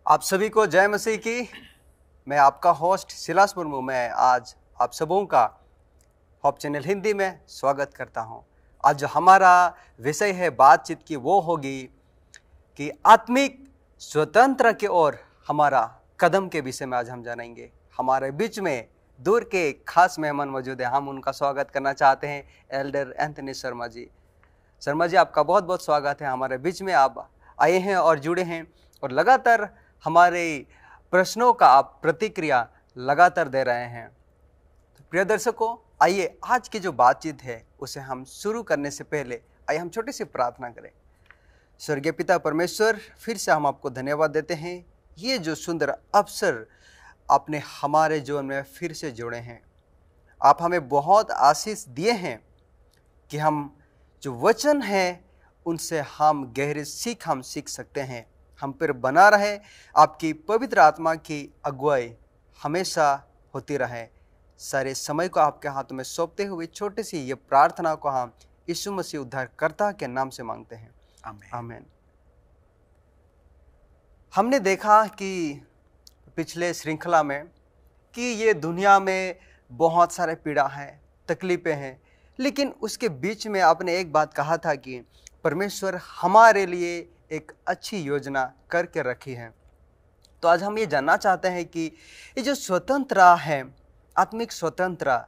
आप सभी को जय मसीह की। मैं आपका होस्ट सिलास मुर्मू। मैं आज आप सबों का होप चैनल हिंदी में स्वागत करता हूं। आज जो हमारा विषय है बातचीत की वो होगी कि आत्मिक स्वतंत्र की ओर हमारा कदम के विषय में आज हम जानेंगे। हमारे बीच में दूर के खास मेहमान मौजूद हैं। हम उनका स्वागत करना चाहते हैं। Elder Anthony Sharma ji. शर्मा जी, आपका बहुत बहुत स्वागत है हमारे बीच में। आप आए हैं और जुड़े हैं और लगातार हमारे प्रश्नों का आप प्रतिक्रिया लगातार दे रहे हैं। तो प्रिय दर्शकों, आइए आज की जो बातचीत है उसे हम शुरू करने से पहले आइए हम छोटी सी प्रार्थना करें। स्वर्गीय पिता परमेश्वर, फिर से हम आपको धन्यवाद देते हैं। ये जो सुंदर अवसर आपने हमारे जीवन में फिर से जोड़े हैं। आप हमें बहुत आशीष दिए हैं कि हम जो वचन है उनसे हम गहरी सीख सीख सकते हैं। हम पर बना रहे, आपकी पवित्र आत्मा की अगुवाई हमेशा होती रहे। सारे समय को आपके हाथों में सौंपते हुए छोटी सी ये प्रार्थना को हम यीशु मसीह उद्धारकर्ता के नाम से मांगते हैं, आमीन। आमीन। हमने देखा कि पिछले श्रृंखला में कि ये दुनिया में बहुत सारे पीड़ा हैं, तकलीफें हैं, लेकिन उसके बीच में आपने एक बात कहा था कि परमेश्वर हमारे लिए एक अच्छी योजना करके रखी है। तो आज हम ये जानना चाहते हैं कि ये जो स्वतंत्र है, आत्मिक स्वतंत्र,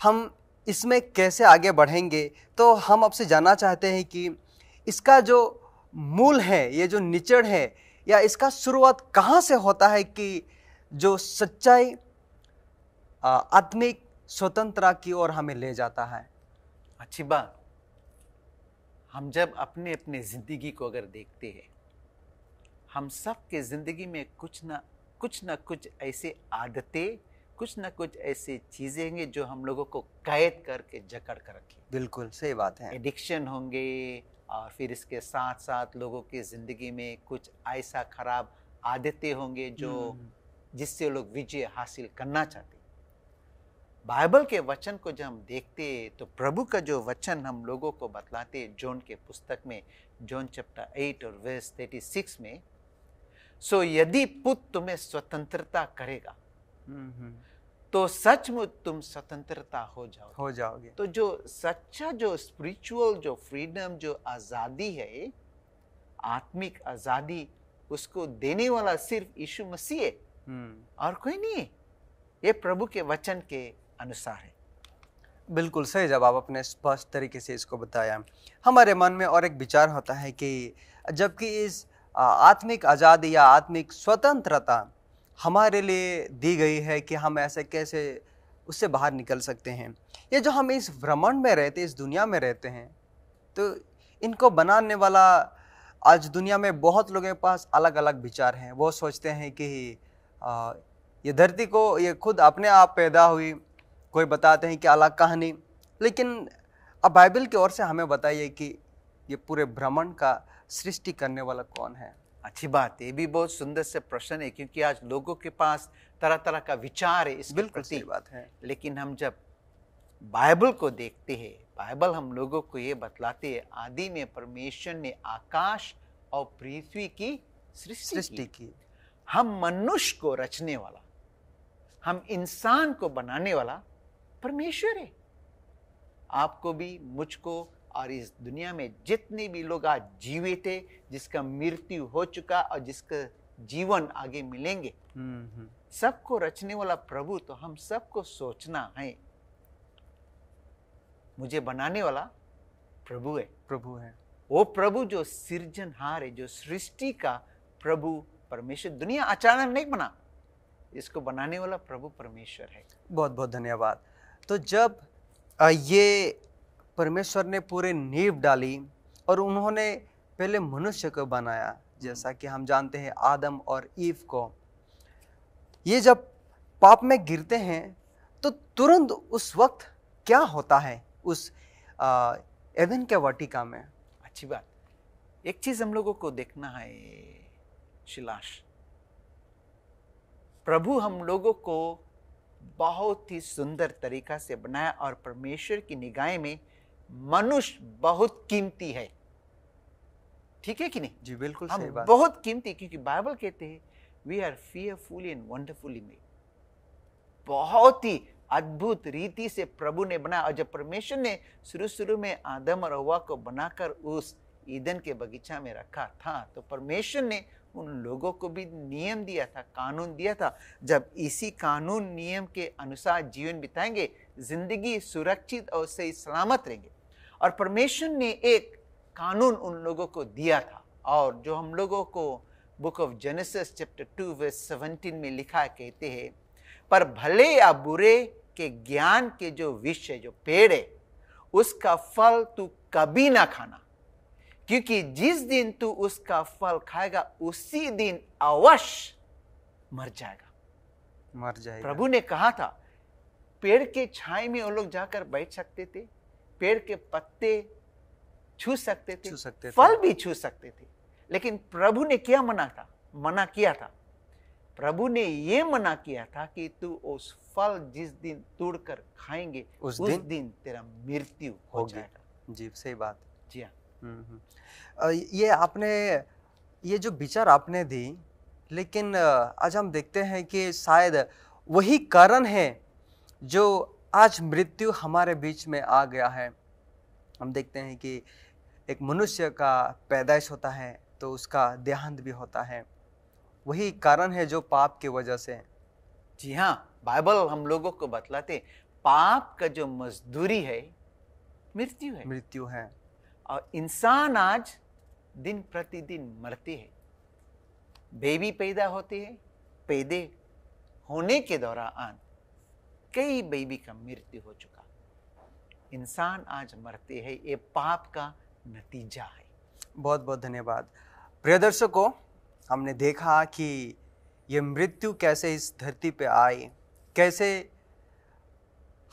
हम इसमें कैसे आगे बढ़ेंगे। तो हम आपसे जानना चाहते हैं कि इसका जो मूल है, ये जो निचड़ है, या इसका शुरुआत कहाँ से होता है कि जो सच्चाई आत्मिक स्वतंत्रता की ओर हमें ले जाता है। अच्छी बात। हम जब अपने अपने जिंदगी को अगर देखते हैं, हम सब के जिंदगी में कुछ ना कुछ ऐसे आदतें, कुछ ना कुछ ऐसी चीजें होंगे जो हम लोगों को कैद करके जकड़ कर रखी। बिल्कुल सही बात है। एडिक्शन होंगे और फिर इसके साथ साथ लोगों की जिंदगी में कुछ ऐसा खराब आदतें होंगे जो जिससे लोग विजय हासिल करना चाहते। बाइबल के वचन को जब हम देखते तो प्रभु का जो वचन हम लोगों को बतलाते जॉन के पुस्तक में, जॉन चैप्टर 8 और वर्स 36 में, सो यदि पुत्र तुम्हें स्वतंत्रता करेगा तो सचमुच तुम स्वतंत्रता हो जाओगे। तो जो सच्चा जो स्पिरिचुअल जो फ्रीडम, जो आजादी है, आत्मिक आजादी, उसको देने वाला सिर्फ यीशु मसीह है और कोई नहीं है। ये प्रभु के वचन के अनुसार है। बिल्कुल सही जवाब, आपने स्पष्ट तरीके से इसको बताया। हमारे मन में और एक विचार होता है कि जबकि इस आत्मिक आज़ादी या आत्मिक स्वतंत्रता हमारे लिए दी गई है कि हम ऐसे कैसे उससे बाहर निकल सकते हैं। ये जो हम इस ब्रह्मांड में रहते, इस दुनिया में रहते हैं, तो इनको बनाने वाला आज दुनिया में बहुत लोगों के पास अलग अलग विचार हैं। वो सोचते हैं कि ये धरती को ये खुद अपने आप पैदा हुई, कोई बताते हैं कि अलग कहानी। लेकिन अब बाइबल की ओर से हमें बताइए कि ये पूरे ब्रह्मांड का सृष्टि करने वाला कौन है। अच्छी बात है। ये भी बहुत सुंदर से प्रश्न है, क्योंकि आज लोगों के पास तरह तरह का विचार है इसके प्रति। सही बात है। लेकिन हम जब बाइबल को देखते हैं, बाइबल हम लोगों को ये बतलाते हैं, आदि में परमेश्वर ने आकाश और पृथ्वी की सृष्टि की। हम मनुष्य को रचने वाला, हम इंसान को बनाने वाला परमेश्वर है। आपको भी, मुझको और इस दुनिया में जितने भी लोग आज जीवित थे, जिसका मृत्यु हो चुका और जिसका जीवन आगे मिलेंगे, सबको रचने वाला प्रभु। तो हम सबको सोचना है, मुझे बनाने वाला प्रभु है। वो प्रभु जो सृजनहार है, जो सृष्टि का प्रभु परमेश्वर। दुनिया अचानक नहीं बना, इसको बनाने वाला प्रभु परमेश्वर है। बहुत बहुत धन्यवाद। तो जब ये परमेश्वर ने पूरे नींव डाली और उन्होंने पहले मनुष्य को बनाया, जैसा कि हम जानते हैं आदम और ईव को, ये जब पाप में गिरते हैं तो तुरंत उस वक्त क्या होता है उस एदन के वाटिका में। अच्छी बात। एक चीज हम लोगों को देखना है शिलाश, प्रभु हम लोगों को बहुत ही सुंदर तरीका से बनाया और परमेश्वर की निगाह में मनुष्य बहुत कीमती है। ठीक है कि नहीं? जी बिल्कुल हम सही बात। बहुत कीमती, क्योंकि बाइबल कहते हैं we are fearfully and wonderfully made. बहुत ही अद्भुत रीति से प्रभु ने बनाया। और जब परमेश्वर ने शुरू में आदम और हव्वा को बनाकर उस ईदन के बगीचा में रखा था, तो परमेश्वर ने उन लोगों को भी नियम दिया था, कानून दिया था। जब इसी कानून नियम के अनुसार जीवन बिताएंगे, जिंदगी सुरक्षित और सही सलामत रहेंगे। और परमेश्वर ने एक कानून उन लोगों को दिया था, और जो हम लोगों को book of Genesis chapter 2 verse 17 में लिखा कहते हैं, पर भले या बुरे के ज्ञान के जो वृक्ष है, जो पेड़ है, उसका फल तू कभी ना खाना, क्योंकि जिस दिन तू उसका फल खाएगा उसी दिन अवश्य मर जाएगा। प्रभु ने कहा था, पेड़ के छाए में वो लोग जाकर बैठ सकते थे, पेड़ के पत्ते छू सकते थे, फल भी छू सकते थे, लेकिन प्रभु ने क्या मना किया था? प्रभु ने ये मना किया था कि तू उस फल जिस दिन तोड़कर खाएंगे उस दिन तेरा मृत्यु हो जाएगा। जी, सही बात। जी हाँ। ये आपने, ये जो विचार आपने दी, लेकिन आज हम देखते हैं कि शायद वही कारण है जो आज मृत्यु हमारे बीच में आ गया है। हम देखते हैं कि एक मनुष्य का पैदाइश होता है तो उसका देहांत भी होता है, वही कारण है जो पाप की वजह से। जी हाँ, बाइबल हम लोगों को बतलाते, पाप का जो मजदूरी है मृत्यु है। और इंसान आज दिन प्रतिदिन मरते हैं। बेबी पैदा होते हैं, पैदा होने के दौरान कई बेबी का मृत्यु हो चुका। इंसान आज मरते हैं, ये पाप का नतीजा है। बहुत बहुत धन्यवाद। प्रिय दर्शकों, हमने देखा कि ये मृत्यु कैसे इस धरती पे आई, कैसे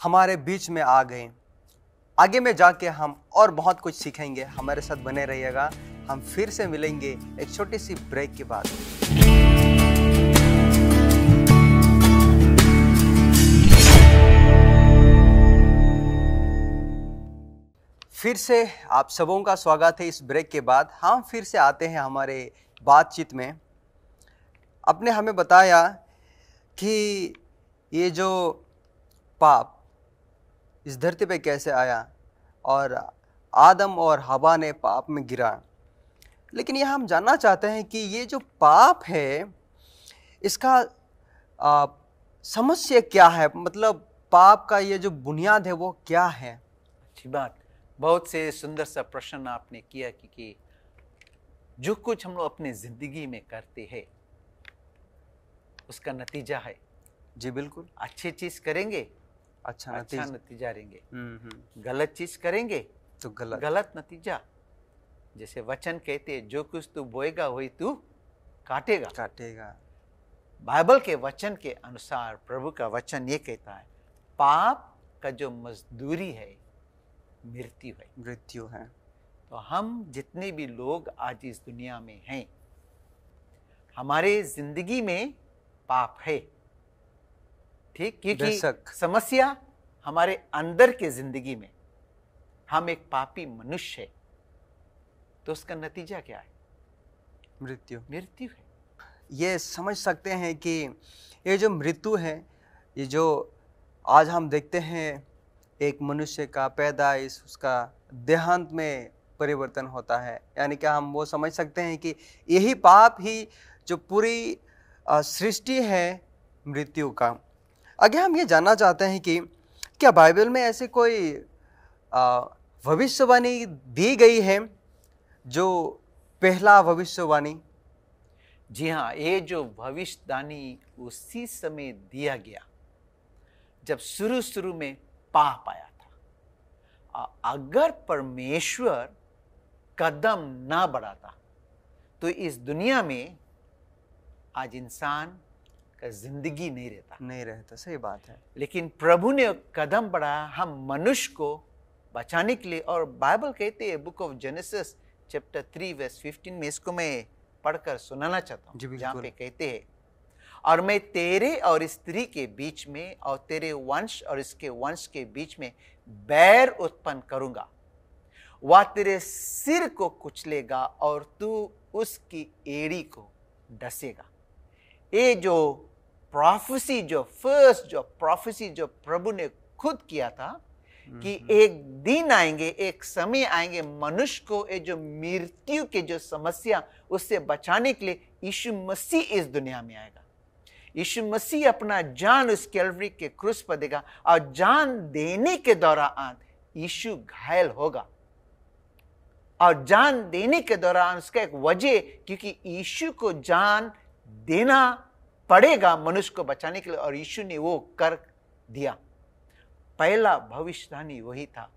हमारे बीच में आ गए। आगे में जाके हम और बहुत कुछ सीखेंगे, हमारे साथ बने रहिएगा। हम फिर से मिलेंगे एक छोटी सी ब्रेक के बाद। फिर से आप सबों का स्वागत है इस ब्रेक के बाद। हम फिर से आते हैं हमारे बातचीत में। आपने हमें बताया कि ये जो पाप इस धरती पे कैसे आया और आदम और हवा ने पाप में गिरा। लेकिन यह हम जानना चाहते हैं कि ये जो पाप है, इसका समस्या क्या है, मतलब पाप का ये जो बुनियाद है वो क्या है? अच्छी बात, बहुत से सुंदर सा प्रश्न आपने किया कि जो कुछ हम लोग अपनी जिंदगी में करते हैं उसका नतीजा है। जी बिल्कुल। अच्छी चीज करेंगे, अच्छा नतीजा रहेंगे। गलत चीज करेंगे तो गलत नतीजा। जैसे वचन कहते हैं, जो कुछ तू बोएगा वही तू काटेगा। बाइबल के वचन के अनुसार प्रभु का वचन ये कहता है, पाप का जो मजदूरी है मृत्यु है। तो हम जितने भी लोग आज इस दुनिया में हैं, हमारे जिंदगी में पाप है, ठीक? क्योंकि समस्या हमारे अंदर के जिंदगी में, हम एक पापी मनुष्य है, तो उसका नतीजा क्या है? मृत्यु है। ये समझ सकते हैं कि ये जो मृत्यु है, ये जो आज हम देखते हैं, एक मनुष्य का पैदाइश, उसका देहांत में परिवर्तन होता है, यानी कि हम वो समझ सकते हैं कि यही पाप ही जो पूरी सृष्टि है मृत्यु का। आगे हम ये जानना चाहते हैं कि क्या बाइबल में ऐसे कोई भविष्यवाणी दी गई है, जो पहला भविष्यवाणी? जी हाँ, ये जो भविष्यवाणी उसी समय दिया गया जब शुरू में पाप आया था। अगर परमेश्वर कदम ना बढ़ाता तो इस दुनिया में आज इंसान का जिंदगी नहीं रहता। सही बात है। लेकिन प्रभु ने कदम बढ़ाया हम मनुष्य को बचाने के लिए। और बाइबल कहते हैं, book of Genesis chapter 3 verse 15 में, इसको मैं पढ़कर सुनाना चाहता हूँ, जहाँ पे कहते हैं, और मैं तेरे और स्त्री के बीच में और तेरे वंश और इसके वंश के बीच में बैर उत्पन्न करूंगा, वह तेरे सिर को कुचलेगा और तू उसकी एड़ी को डसेगा। ये जो प्रोफेसी, जो फर्स्ट जो प्रोफेसी जो प्रभु ने खुद किया था कि एक दिन आएंगे, एक समय आएंगे, मनुष्य को ये जो मृत्यु के जो समस्या उससे बचाने के लिए यीशु मसीह इस दुनिया में आएगा। यीशु मसीह अपना जान उस कैलवरी के क्रूस पर देगा और जान देने के दौरान यीशु घायल होगा। और जान देने के दौरान उसका एक वजह, क्योंकि यीशु को जान देना पड़ेगा मनुष्य को बचाने के लिए, और यीशु ने वो कर दिया। पहला भविष्यवाणी वही था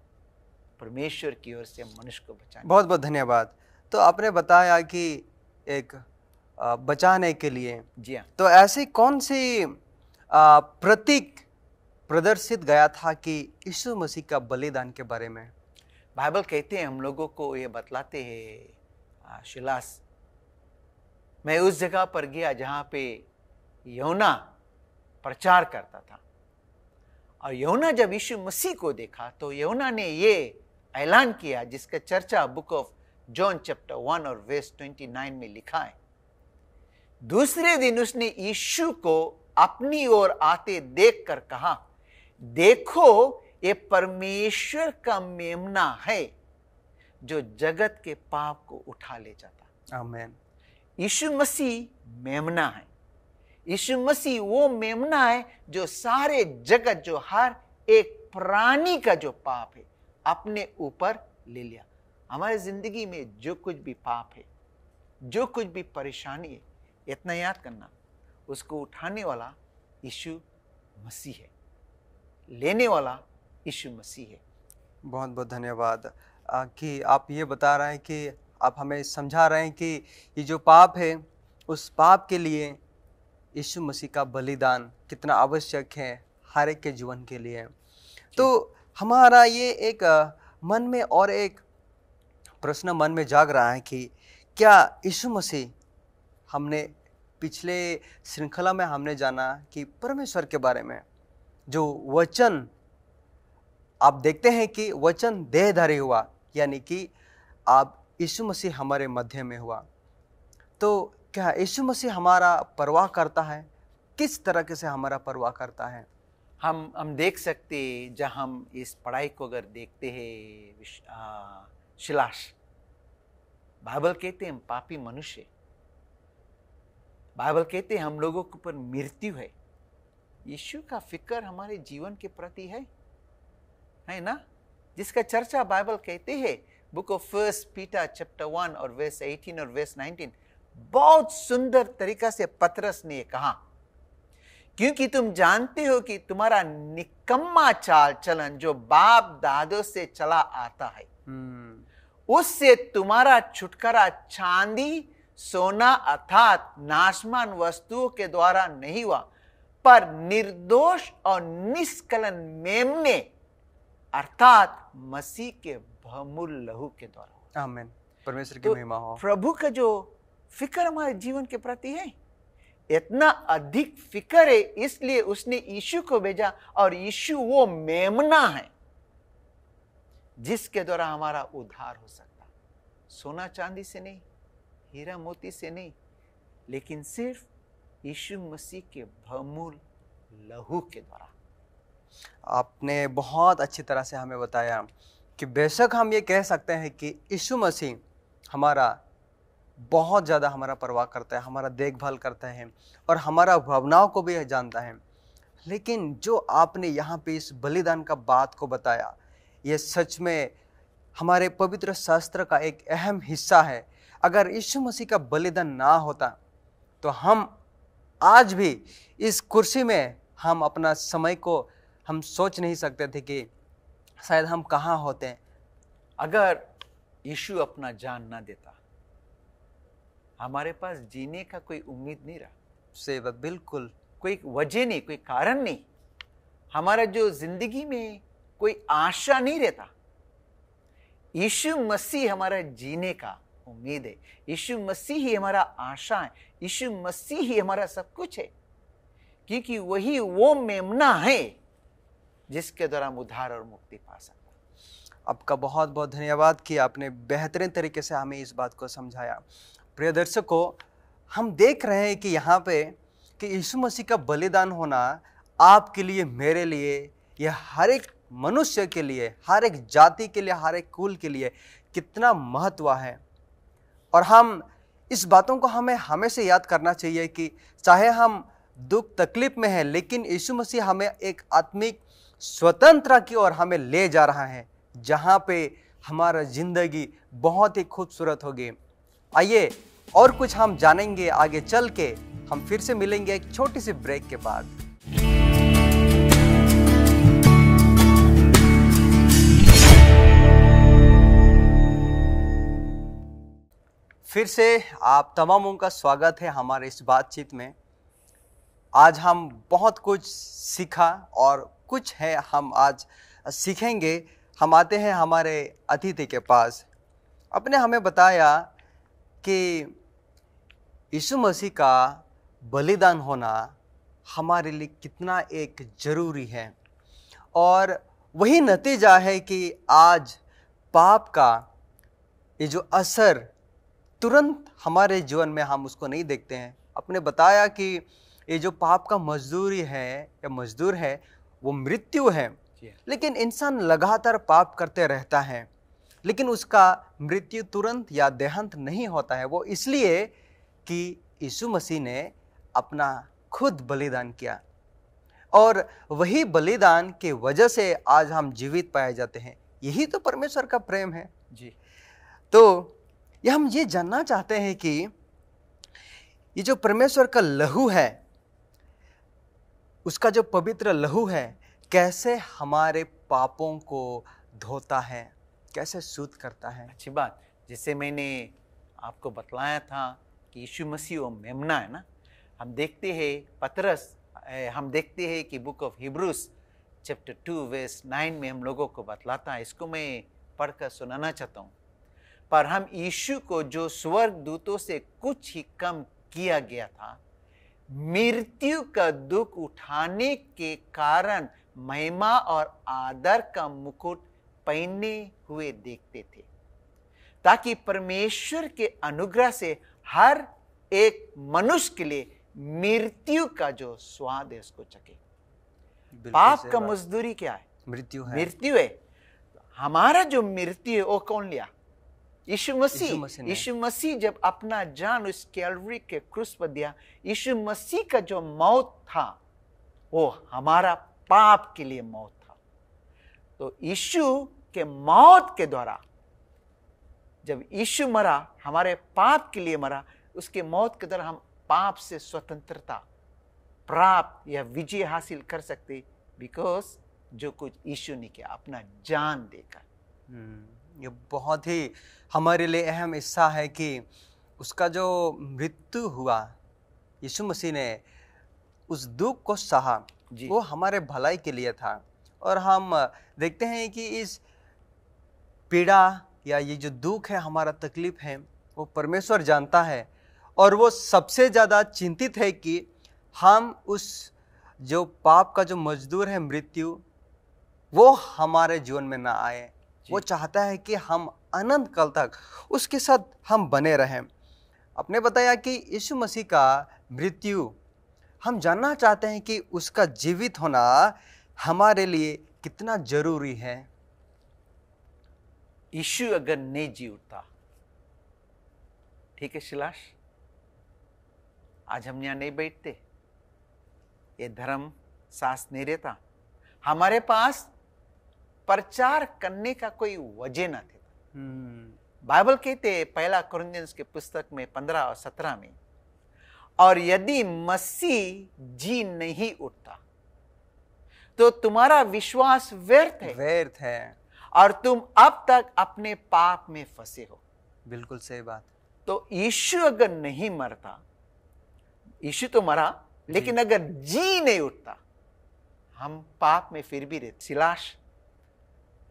परमेश्वर की ओर से मनुष्य को बचाने। बहुत बहुत धन्यवाद। तो आपने बताया कि एक बचाने के लिए, जी हाँ, तो ऐसी कौन सी प्रतीक प्रदर्शित गया था कि यीशु मसीह का बलिदान के बारे में? बाइबल कहते हैं, हम लोगों को ये बतलाते हैं, शिलास, मैं उस जगह पर गया जहां पे योना प्रचार करता था, और योना जब यीशु मसीह को देखा तो योना ने ये ऐलान किया, जिसका चर्चा बुक ऑफ जॉन चैप्टर 1 और वर्स 29 में लिखा है। दूसरे दिन उसने यीशु को अपनी ओर आते देखकर कहा, देखो ये परमेश्वर का मेमना है जो जगत के पाप को उठा ले जाता। आमीन। यीशु मसीह मेमना है। यीशु मसीह वो मेमना है जो सारे जगत, जो हर एक प्राणी का जो पाप है अपने ऊपर ले लिया। हमारी जिंदगी में जो कुछ भी पाप है, जो कुछ भी परेशानी है, इतना याद करना, उसको उठाने वाला यीशु मसीह है, लेने वाला यीशु मसीह है। बहुत बहुत धन्यवाद कि आप ये बता रहे हैं कि आप हमें समझा रहे हैं कि ये जो पाप है, उस पाप के लिए यीशु मसीह का बलिदान कितना आवश्यक है हर एक के जीवन के लिए। तो हमारा ये एक मन में और एक प्रश्न मन में जाग रहा है कि क्या यीशु मसीह, हमने पिछले श्रृंखला में हमने जाना कि परमेश्वर के बारे में जो वचन, आप देखते हैं कि वचन देहधारी हुआ, यानी कि आप यीशु मसीह हमारे मध्य में हुआ। तो क्या यीशु मसीह हमारा परवाह करता है? किस तरह से हमारा परवाह करता है? हम देख सकते, जब हम इस पढ़ाई को अगर देखते हैं, शिलास, बाइबल कहते हैं हम पापी मनुष्य, बाइबल कहते हैं हम लोगों के ऊपर मृत्यु है। यीशु का फिक्र हमारे जीवन के प्रति है ना, जिसका चर्चा बाइबल कहते हैं book of first Peter chapter 1 और वर्स 18 और वर्स 19। बहुत सुंदर तरीका से पतरस ने कहा, क्योंकि तुम जानते हो कि तुम्हारा निकम्मा चाल चलन जो बाप दादों से चला आता है, उससे तुम्हारा छुटकारा चांदी सोना अर्थात नाशमान वस्तुओं के द्वारा नहीं हुआ, पर निर्दोष और निष्कलन मेमने अर्थात मसीह के बहुमूल्य लहू के द्वारा। आमीन। परमेश्वर की महिमा हो। प्रभु का जो फिक्र हमारे जीवन के प्रति है, इतना अधिक फिक्र है, इसलिए उसने यीशु को भेजा, और यीशु वो मेमना है जिसके द्वारा हमारा उद्धार हो सकता। सोना चांदी से नहीं, हीरा मोती से नहीं, लेकिन सिर्फ यीशु मसीह के बहुमूल्य लहू के द्वारा। आपने बहुत अच्छी तरह से हमें बताया कि बेशक हम ये कह सकते हैं कि यीशु मसीह हमारा बहुत ज़्यादा हमारा परवाह करता है, हमारा देखभाल करता है और हमारा भावनाओं को भी जानता है। लेकिन जो आपने यहाँ पे इस बलिदान का बात को बताया, ये सच में हमारे पवित्र शास्त्र का एक अहम हिस्सा है। अगर यीशु मसीह का बलिदान ना होता तो हम आज भी इस कुर्सी में, हम अपना समय को हम सोच नहीं सकते थे कि शायद हम कहाँ होते हैं। अगर यीशु अपना जान ना देता, हमारे पास जीने का कोई उम्मीद नहीं रहा। से बिल्कुल कोई वजह नहीं, कोई कारण नहीं, हमारा जो जिंदगी में कोई आशा नहीं रहता। यीशु मसीह हमारा जीने का उम्मीद है, यीशु मसीह ही हमारा आशा है, यीशु मसीह ही हमारा सब कुछ है, क्योंकि वही वो मेमना है जिसके द्वारा हम उद्धार और मुक्ति पा सकते हैं। आपका बहुत बहुत धन्यवाद कि आपने बेहतरीन तरीके से हमें इस बात को समझाया। प्रिय दर्शकों, हम देख रहे हैं कि यहाँ पे कि यीशु मसीह का बलिदान होना आपके लिए, मेरे लिए, यह हर एक मनुष्य के लिए, हर एक जाति के लिए, हर एक कुल के लिए कितना महत्व है। और हम इस बातों को हमें हमेशा याद करना चाहिए कि चाहे हम दुख तकलीफ में हैं, लेकिन यीशु मसीह हमें एक आत्मिक स्वतंत्रता की ओर हमें ले जा रहा है, जहाँ पे हमारा जिंदगी बहुत ही खूबसूरत होगी। आइए और कुछ हम जानेंगे आगे चल के। हम फिर से मिलेंगे एक छोटी सी ब्रेक के बाद। फिर से आप तमामों का स्वागत है हमारे इस बातचीत में। आज हम बहुत कुछ सीखा और कुछ है हम आज सीखेंगे। हम आते हैं हमारे अतिथि के पास। आपने हमें बताया कि यीशु मसीह का बलिदान होना हमारे लिए कितना एक ज़रूरी है, और वही नतीजा है कि आज पाप का ये जो असर तुरंत हमारे जीवन में हम उसको नहीं देखते हैं। आपने बताया कि ये जो पाप का मजदूरी है या मजदूर है वो मृत्यु है, लेकिन इंसान लगातार पाप करते रहता है, लेकिन उसका मृत्यु तुरंत या देहांत नहीं होता है। वो इसलिए कि यीशु मसीह ने अपना खुद बलिदान किया, और वही बलिदान के वजह से आज हम जीवित पाए जाते हैं। यही तो परमेश्वर का प्रेम है जी। तो हम ये जानना चाहते हैं कि ये जो परमेश्वर का लहू है, उसका जो पवित्र लहू है, कैसे हमारे पापों को धोता है, कैसे शुद्ध करता है। अच्छी बात। जैसे मैंने आपको बतलाया था कि यीशु मसीह वो मेमना है ना। हम देखते हैं हम देखते हैं कि book of Hebrews chapter 2 verse 9 में हम लोगों को बतलाता है। इसको मैं पढ़कर सुनाना चाहता हूँ। पर हम यीशु को जो स्वर्ग दूतों से कुछ ही कम किया गया था, मृत्यु का दुख उठाने के कारण महिमा और आदर का मुकुट पहने हुए देखते थे, ताकि परमेश्वर के अनुग्रह से हर एक मनुष्य के लिए मृत्यु का जो स्वाद है उसको चखे। पाप का मजदूरी क्या है? मृत्यु है। मृत्यु है। हमारा जो मृत्यु है वो कौन लिया? यीशु मसीह। यीशु मसीह जब अपना जान उस कैलवरी के क्रूस पर दिया, यीशु मसीह का जो मौत था वो हमारा पाप के लिए मौत था। तो यीशु के मौत के द्वारा जब यीशु मरा, हमारे पाप के लिए मरा, उसके मौत के द्वारा हम पाप से स्वतंत्रता प्राप्त या विजय हासिल कर सकते, बिकॉज जो कुछ यीशु ने किया अपना जान देकर। ये बहुत ही हमारे लिए अहम हिस्सा है कि उसका जो मृत्यु हुआ, यीशु मसीह ने उस दुख को सहा, वो हमारे भलाई के लिए था। और हम देखते हैं कि इस पीड़ा या ये जो दुख है, हमारा तकलीफ है, वो परमेश्वर जानता है, और वो सबसे ज़्यादा चिंतित है कि हम उस जो पाप का जो मजदूर है मृत्यु, वो हमारे जीवन में ना आए। वो चाहता है कि हम अनंत काल तक उसके साथ हम बने रहें। आपने बताया कि यीशु मसीह का मृत्यु, हम जानना चाहते हैं कि उसका जीवित होना हमारे लिए कितना जरूरी है। यीशु अगर नहीं जी उठता, ठीक है शिलाश, आज हम यहाँ नहीं बैठते, ये धर्म सास नहीं रहता, हमारे पास प्रचार करने का कोई वजह न थे। बाइबल कहते पहला कुरिन्थियंस के पुस्तक में 15 और 17 में, और यदि मसीह जी नहीं उठता तो तुम्हारा विश्वास व्यर्थ है और तुम अब तक अपने पाप में फंसे हो। बिल्कुल सही बात। तो यीशु अगर नहीं मरता, यीशु तो मरा, लेकिन अगर जी नहीं उठता, हम पाप में फिर भी रहते। सिलाश,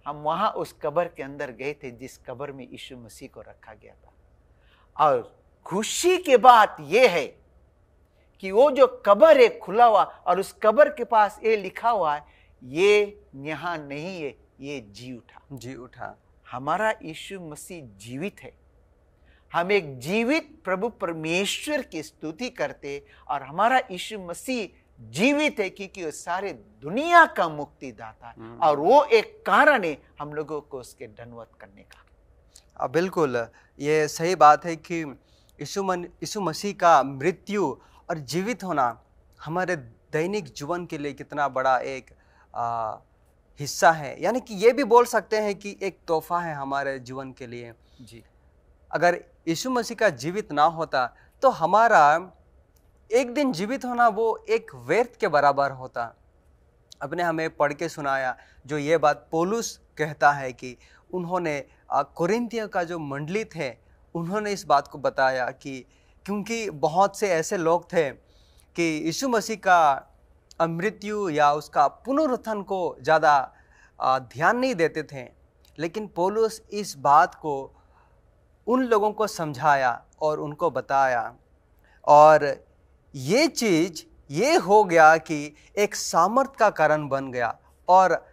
हम वहां उस कब्र के अंदर गए थे जिस कब्र में यीशु मसीह को रखा गया था। और खुशी की बात यह है कि वो जो कब्र है खुला हुआ, और उस कब्र के पास ये लिखा हुआ है, ये यहां नहीं है, ये जी उठा। जी उठा। हमारा यीशु मसीह जीवित है। हम एक जीवित प्रभु परमेश्वर की स्तुति करते और हमारा यीशु मसीह जीवित है, क्योंकि वो सारे दुनिया का मुक्तिदाता है और वो एक कारण है हम लोगों को उसके दंडवत करने का। बिल्कुल, ये सही बात है कि यीशु मसीह का मृत्यु और जीवित होना हमारे दैनिक जीवन के लिए कितना बड़ा एक हिस्सा है, यानी कि ये भी बोल सकते हैं कि एक तोहफा है हमारे जीवन के लिए जी। अगर यीशु मसीह का जीवित ना होता तो हमारा एक दिन जीवित होना वो एक व्यर्थ के बराबर होता। अपने हमें पढ़ के सुनाया जो ये बात पौलुस कहता है कि उन्होंने कोरिन्थियों का जो मंडली थे उन्होंने इस बात को बताया कि क्योंकि बहुत से ऐसे लोग थे कि यीशु मसीह का मृत्यु या उसका पुनरुत्थान को ज़्यादा ध्यान नहीं देते थे, लेकिन पौलुस इस बात को उन लोगों को समझाया और उनको बताया, और ये चीज़ ये हो गया कि एक सामर्थ का कारण बन गया। और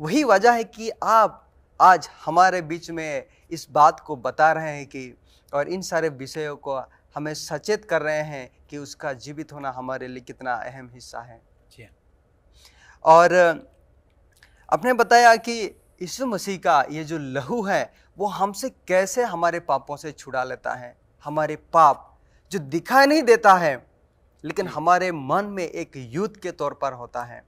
वही वजह है कि आप आज हमारे बीच में इस बात को बता रहे हैं कि और इन सारे विषयों को हमें सचेत कर रहे हैं कि उसका जीवित होना हमारे लिए कितना अहम हिस्सा है। जी। और आपने बताया कि यीशु मसीह का ये जो लहू है वो हमसे कैसे हमारे पापों से छुड़ा लेता है। हमारे पाप जो दिखाई नहीं देता है लेकिन हमारे मन में एक युद्ध के तौर पर होता है।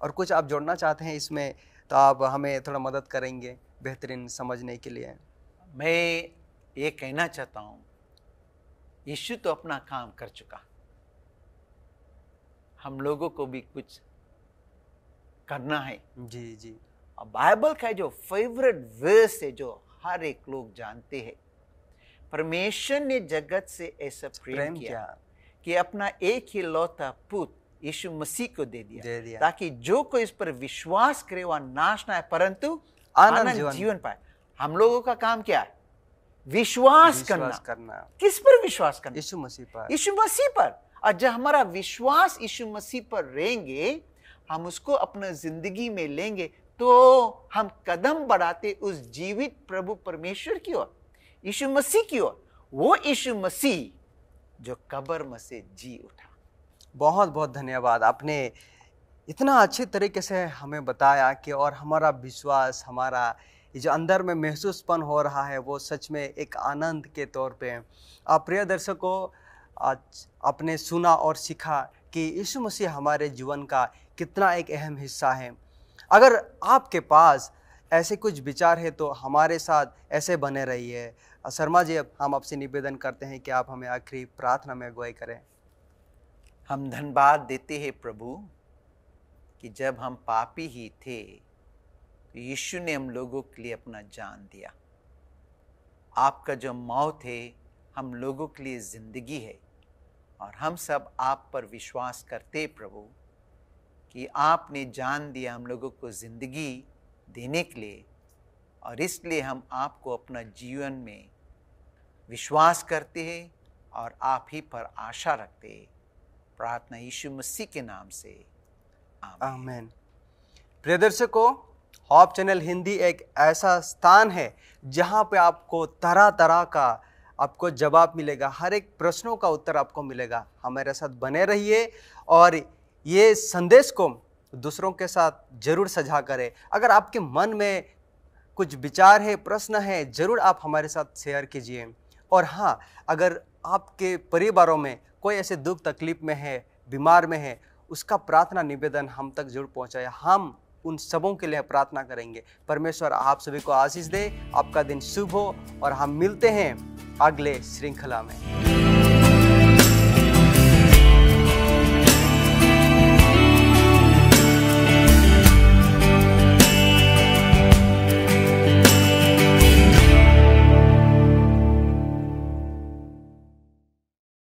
और कुछ आप जोड़ना चाहते हैं इसमें तो आप हमें थोड़ा मदद करेंगे बेहतरीन समझने के लिए। मैं ये कहना चाहता हूँ, यीशु तो अपना काम कर चुका, हम लोगों को भी कुछ करना है। जी जी। और बाइबल का जो फेवरेट वर्स है जो हर एक लोग जानते हैं, परमेश्वर ने जगत से ऐसा प्रेम किया कि अपना एक ही लौता पुत्र यीशु मसीह को दे दिया ताकि जो कोई इस पर विश्वास करे वह नाश ना है परंतु आनंद जीवन पाए। हम लोगों का काम क्या है? विश्वास करना। किस पर विश्वास करना? यीशु मसीह पर। यीशु मसीह पर। और जब हमारा विश्वास यीशु मसीह पर रहेंगे, हम उसको अपना जिंदगी में लेंगे, तो हम कदम बढ़ाते उस जीवित प्रभु परमेश्वर की ओर, यीशु मसीह की ओर। वो यीशु मसीह जो कब्र में से जी उठा। बहुत बहुत धन्यवाद, आपने इतना अच्छे तरीके से हमें बताया कि और हमारा विश्वास, हमारा ये जो अंदर में महसूसपन हो रहा है वो सच में एक आनंद के तौर पे। आप प्रिय दर्शकों, आज आपने सुना और सीखा कि यीशु मसीह हमारे जीवन का कितना एक अहम हिस्सा है। अगर आपके पास ऐसे कुछ विचार है तो हमारे साथ ऐसे बने रहिए। शर्मा जी, अब हम आपसे निवेदन करते हैं कि आप हमें आखिरी प्रार्थना में अगुवाई करें। हम धन्यवाद देते हैं प्रभु कि जब हम पापी ही थे तो यीशु ने हम लोगों के लिए अपना जान दिया। आपका जो मौत है हम लोगों के लिए जिंदगी है, और हम सब आप पर विश्वास करते प्रभु कि आपने जान दिया हम लोगों को जिंदगी देने के लिए, और इसलिए हम आपको अपना जीवन में विश्वास करते हैं और आप ही पर आशा रखते हैं। प्रार्थना यीशु मसीह के नाम से, आमीन। प्रिय दर्शकों, हॉप चैनल हिंदी एक ऐसा स्थान है जहां पे आपको तरह तरह का आपको जवाब मिलेगा, हर एक प्रश्नों का उत्तर आपको मिलेगा। हमारे साथ बने रहिए और ये संदेश को दूसरों के साथ जरूर साझा करें। अगर आपके मन में कुछ विचार है, प्रश्न है, जरूर आप हमारे साथ शेयर कीजिए। और हाँ, अगर आपके परिवारों में कोई ऐसे दुख तकलीफ में है, बीमार में है, उसका प्रार्थना निवेदन हम तक जरूर पहुँचाए। हम उन सबों के लिए प्रार्थना करेंगे। परमेश्वर आप सभी को आशीष दे, आपका दिन शुभ हो, और हम मिलते हैं अगले श्रृंखला में।